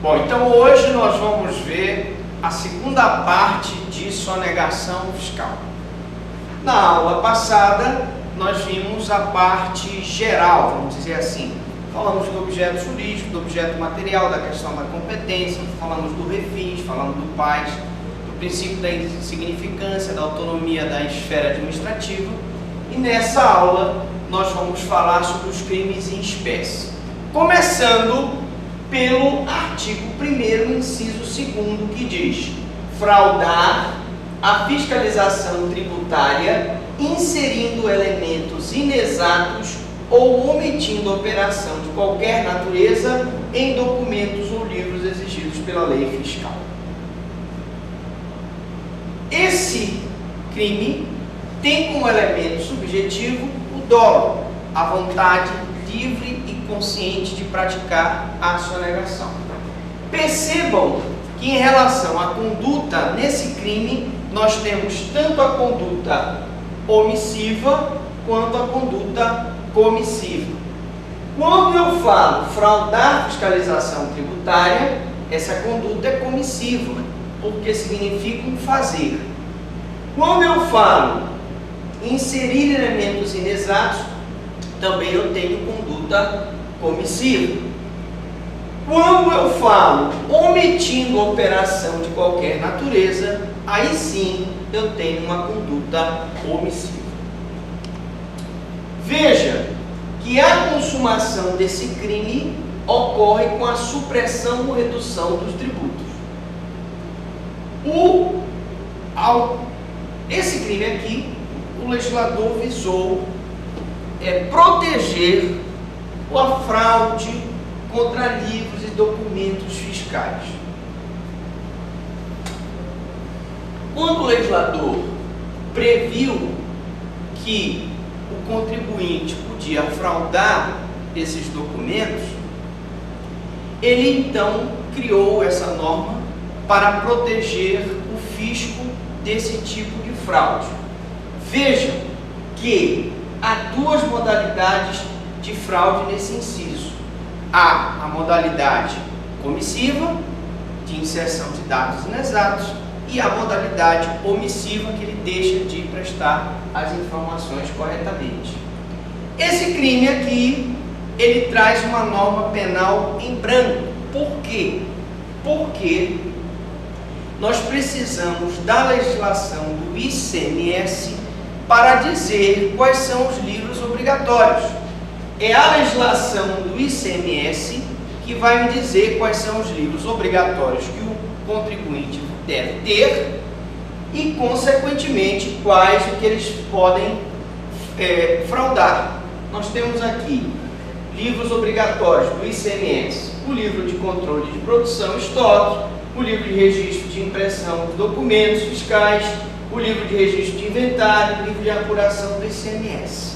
Bom, então hoje nós vamos ver a segunda parte de sonegação fiscal. Na aula passada, nós vimos a parte geral, vamos dizer assim. Falamos do objeto jurídico, do objeto material, da questão da competência, falamos do refis, falamos do PAS, do princípio da insignificância, da autonomia da esfera administrativa. E nessa aula, nós vamos falar sobre os crimes em espécie. Começando pelo artigo 1º, inciso 2º, que diz: fraudar a fiscalização tributária inserindo elementos inexatos ou omitindo operação de qualquer natureza em documentos ou livros exigidos pela lei fiscal. Esse crime tem como elemento subjetivo o dolo, a vontade livre e consciente de praticar a sonegação. Percebam que em relação à conduta nesse crime, nós temos tanto a conduta omissiva quanto a conduta comissiva. Quando eu falo fraudar fiscalização tributária, essa conduta é comissiva, porque significa um fazer. Quando eu falo inserir elementos inexatos, também eu tenho conduta comissiva. Quando eu falo omitindo operação de qualquer natureza, aí sim eu tenho uma conduta omissiva. Veja que a consumação desse crime ocorre com a supressão ou redução dos tributos. Esse crime aqui, o legislador visou proteger a fraude contra livros e documentos fiscais. Quando o legislador previu que o contribuinte podia fraudar esses documentos, ele então criou essa norma para proteger o fisco desse tipo de fraude. Vejam que há duas modalidades de fraude nesse inciso. Há a modalidade comissiva, de inserção de dados inexatos, e a modalidade omissiva, que ele deixa de prestar as informações corretamente. Esse crime aqui, ele traz uma norma penal em branco. Por quê? Porque nós precisamos da legislação do ICMS para dizer quais são os livros obrigatórios. É a legislação do ICMS que vai me dizer quais são os livros obrigatórios que o contribuinte deve ter e, consequentemente, quais o que eles podem fraudar. Nós temos aqui livros obrigatórios do ICMS, o livro de controle de produção e estoque, o livro de registro de impressão de documentos fiscais, o livro de registro de inventário, o livro de apuração do ICMS.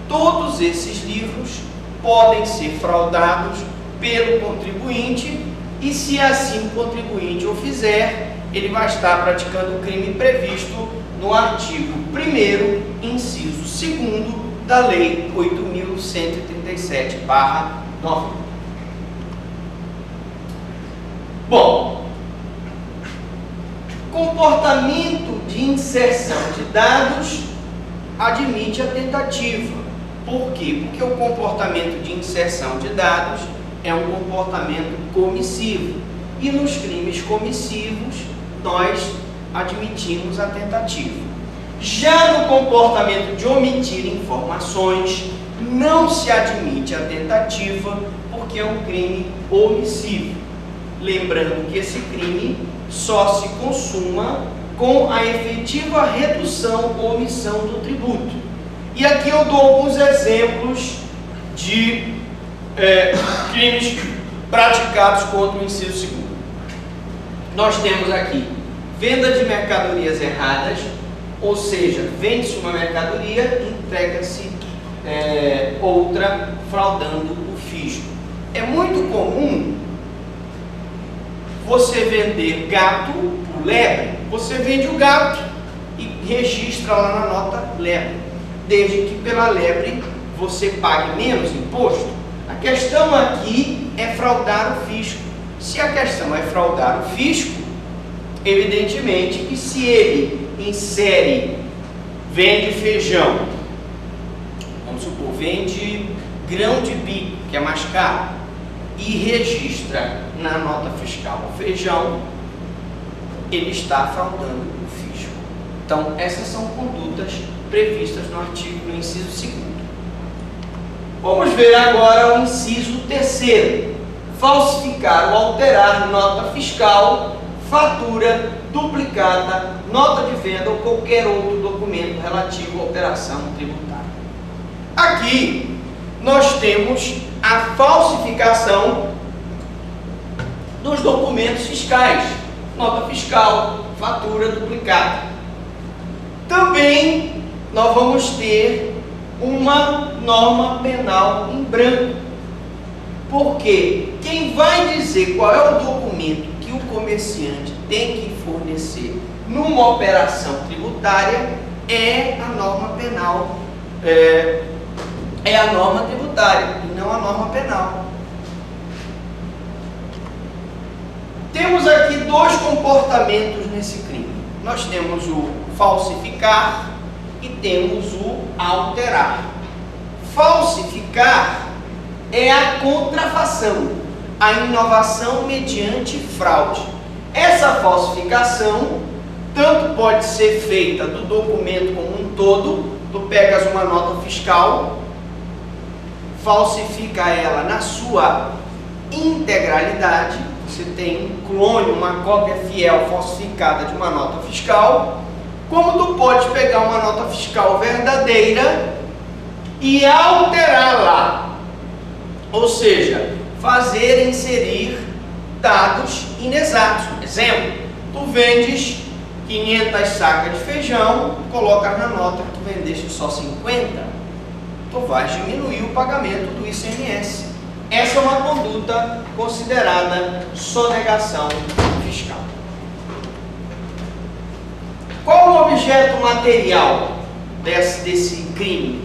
Todos esses livros podem ser fraudados pelo contribuinte e, se assim o contribuinte o fizer, ele vai estar praticando o crime previsto no artigo 1º, inciso 2º da Lei 8.137/9. Bom, comportamento de inserção de dados admite a tentativa. Por quê? Porque o comportamento de inserção de dados é um comportamento comissivo. E nos crimes comissivos, nós admitimos a tentativa. Já no comportamento de omitir informações, não se admite a tentativa, porque é um crime omissivo. Lembrando que esse crime só se consuma com a efetiva redução ou omissão do tributo. E aqui eu dou alguns exemplos de crimes praticados contra o inciso 2º. Nós temos aqui venda de mercadorias erradas, ou seja, vende-se uma mercadoria e entrega-se outra, fraudando o fisco. É muito comum você vender gato por lebre. Você vende o gato e registra lá na nota lebre, desde que pela lebre você pague menos imposto. A questão aqui é fraudar o fisco. Se a questão é fraudar o fisco, evidentemente que se ele vende feijão, vamos supor, vende grão de bico, que é mais caro, e registra na nota fiscal o feijão, ele está fraudando o fisco. Então, essas são condutas previstas no artigo, no inciso 2º. Vamos ver agora o inciso 3º. Falsificar ou alterar nota fiscal, fatura, duplicata, nota de venda ou qualquer outro documento relativo à operação tributária. Aqui nós temos a falsificação dos documentos fiscais, nota fiscal, fatura, duplicata. Também nós vamos ter uma norma penal em branco, porque quem vai dizer qual é o documento que o comerciante tem que fornecer numa operação tributária é a norma penal, é a norma tributária e não a norma penal. Temos aqui dois comportamentos nesse crime. Nós temos o falsificar e temos o alterar. Falsificar é a contrafação, a inovação mediante fraude. Essa falsificação tanto pode ser feita do documento como um todo. Tu pegas uma nota fiscal, falsifica ela na sua integralidade, você tem um clone, uma cópia fiel falsificada de uma nota fiscal, como tu pode pegar uma nota fiscal verdadeira e alterá-la, ou seja, inserir dados inexatos. Exemplo, tu vendes 500 sacas de feijão, coloca na nota que tu vendeste só 50, tu vais diminuir o pagamento do ICMS. Essa é uma conduta considerada sonegação fiscal. Qual o objeto material desse crime?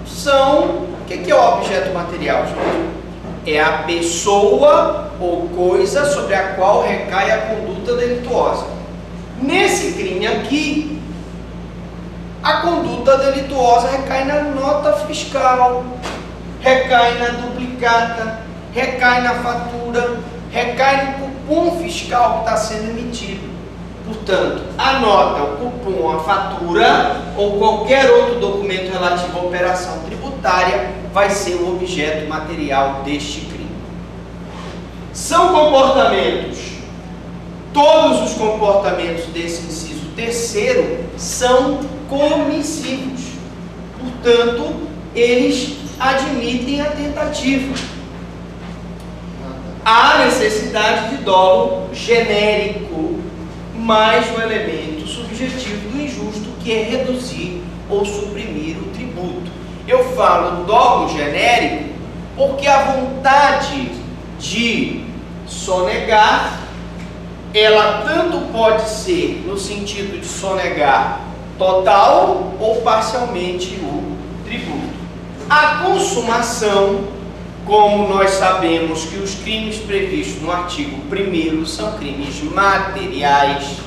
O que é o objeto material, gente? É a pessoa ou coisa sobre a qual recai a conduta delituosa. Nesse crime aqui, a conduta delituosa recai na nota fiscal, recai na duplicata, recai na fatura, recai no cupom fiscal que está sendo emitido. Portanto, a nota, o cupom, a fatura ou qualquer outro documento relativo à operação tributária vai ser o objeto material deste crime. São comportamentos, todos os comportamentos desse inciso 3º são comissivos. Portanto, eles admitem a tentativa. Há necessidade de dolo genérico, mais o elemento subjetivo do injusto, que é reduzir ou suprimir o tributo. Eu falo dolo genérico porque a vontade de sonegar, ela tanto pode ser no sentido de sonegar total ou parcialmente o tributo. A consumação, como nós sabemos que os crimes previstos no artigo 1º são crimes materiais,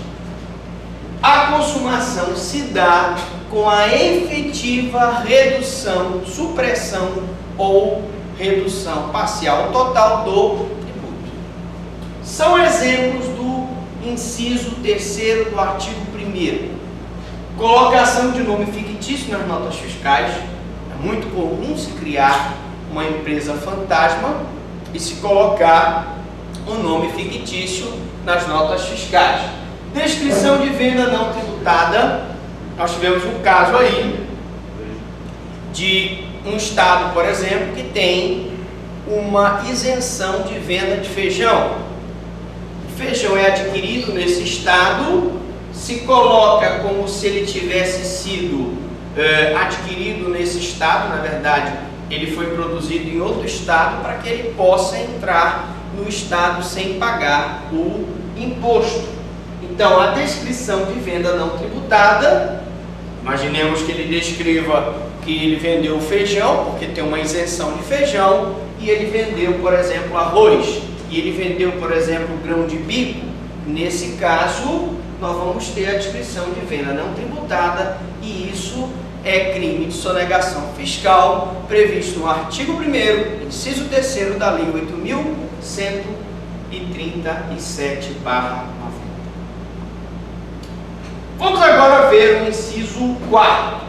a consumação se dá com a efetiva redução, supressão ou redução parcial ou total do tributo. São exemplos do inciso 3º do artigo 1º. Colocação de nome fictício nas notas fiscais. É muito comum se criar uma empresa fantasma e se colocar um nome fictício nas notas fiscais. Descrição de venda não tributada. Nós tivemos um caso aí de um estado, por exemplo, que tem uma isenção de venda de feijão. O feijão é adquirido nesse estado, se coloca como se ele tivesse sido adquirido nesse estado. Na verdade, ele foi produzido em outro estado para que ele possa entrar no estado sem pagar o imposto. Então, a descrição de venda não tributada, imaginemos que ele descreva que ele vendeu feijão, porque tem uma isenção de feijão, e ele vendeu, por exemplo, arroz. e ele vendeu, por exemplo, grão de bico, nesse caso, nós vamos ter a descrição de venda não tributada, e isso é crime de sonegação fiscal, previsto no artigo 1º, inciso 3º da Lei 8.137/90. Vamos agora ver o inciso 4º.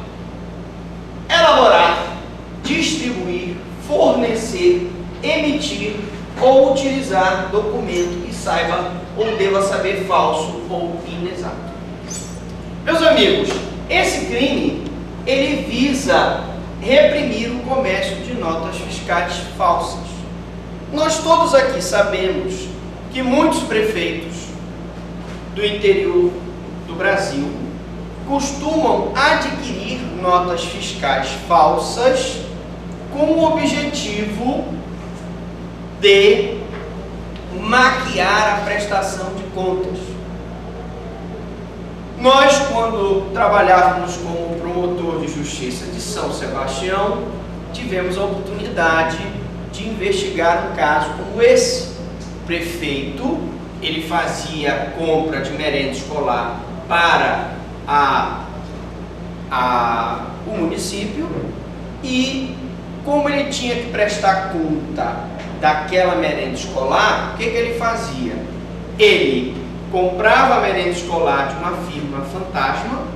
Elaborar, distribuir, fornecer, emitir ou utilizar documento que saiba ou deva saber falso ou inexato. Meus amigos, esse crime, ele visa reprimir o comércio de notas fiscais falsas. Nós todos aqui sabemos que muitos prefeitos do interior do Brasil costumam adquirir notas fiscais falsas com o objetivo de maquiar a prestação de contas. Nós, quando trabalhávamos como promotor de justiça de São Sebastião, tivemos a oportunidade de investigar um caso como esse. O prefeito, ele fazia compra de merenda escolar para o município, e como ele tinha que prestar conta daquela merenda escolar, o que ele fazia? Ele comprava a merenda escolar de uma firma fantasma.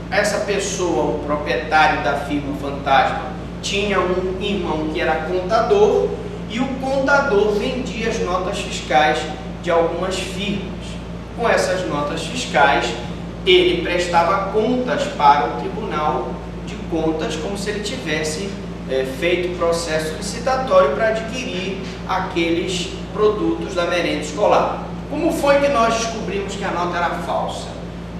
Essa pessoa, o proprietário da firma fantasma, tinha um irmão que era contador, e o contador vendia as notas fiscais de algumas firmas. Com essas notas fiscais, ele prestava contas para o Tribunal de Contas, como se ele tivesse feito processo licitatório para adquirir aqueles produtos da merenda escolar. Como foi que nós descobrimos que a nota era falsa?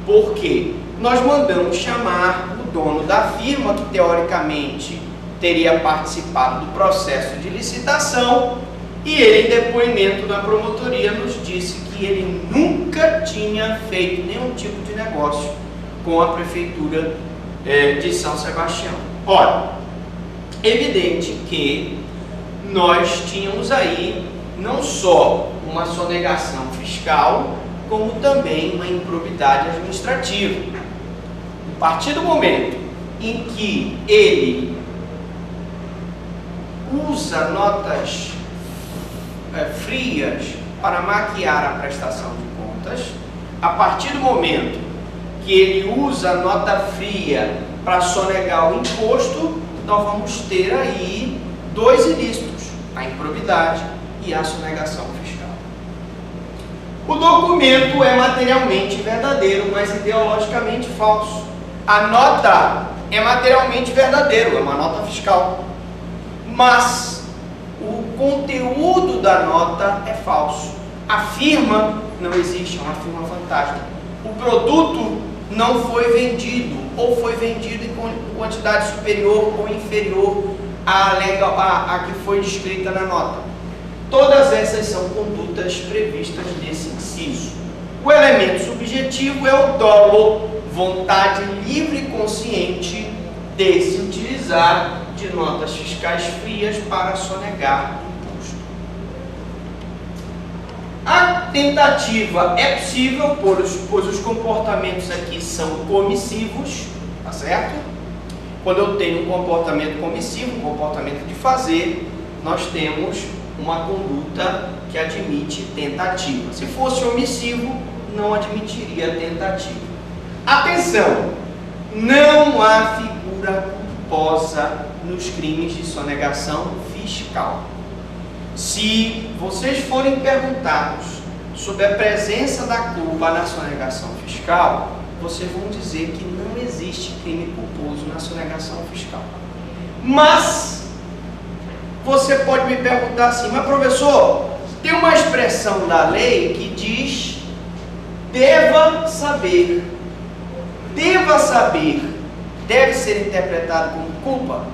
Porque nós mandamos chamar o dono da firma, que teoricamente teria participado do processo de licitação, e ele, em depoimento na promotoria, nos disse que ele nunca tinha feito nenhum tipo de negócio com a prefeitura de São Sebastião. Ora, evidente que nós tínhamos aí não só uma sonegação fiscal, como também uma improbidade administrativa. A partir do momento em que ele usa notas frias para maquiar a prestação de contas, a partir do momento que ele usa a nota fria para sonegar o imposto, nós vamos ter aí dois ilícitos: a improbidade e a sonegação fiscal. O documento é materialmente verdadeiro, mas ideologicamente falso. A nota é materialmente verdadeiro, é uma nota fiscal, mas o conteúdo da nota é falso. A firma não existe, é uma firma fantasma. O produto não foi vendido, ou foi vendido em quantidade superior ou inferior à que foi descrita na nota. Todas essas são condutas previstas nesse inciso. O elemento subjetivo é o dolo, vontade livre e consciente de se utilizar de notas fiscais frias para sonegar imposto. A tentativa é possível, pois os comportamentos aqui são comissivos, tá certo? Quando eu tenho um comportamento comissivo, um comportamento de fazer, nós temos uma conduta que admite tentativa. Se fosse omissivo, não admitiria tentativa. Atenção! Não há figura culposa nos crimes de sonegação fiscal. Se vocês forem perguntados sobre a presença da culpa na sonegação fiscal, vocês vão dizer que não existe crime culposo na sonegação fiscal. Mas você pode me perguntar assim: mas professor, tem uma expressão da lei que diz deva saber. Deva saber deve ser interpretado como culpa?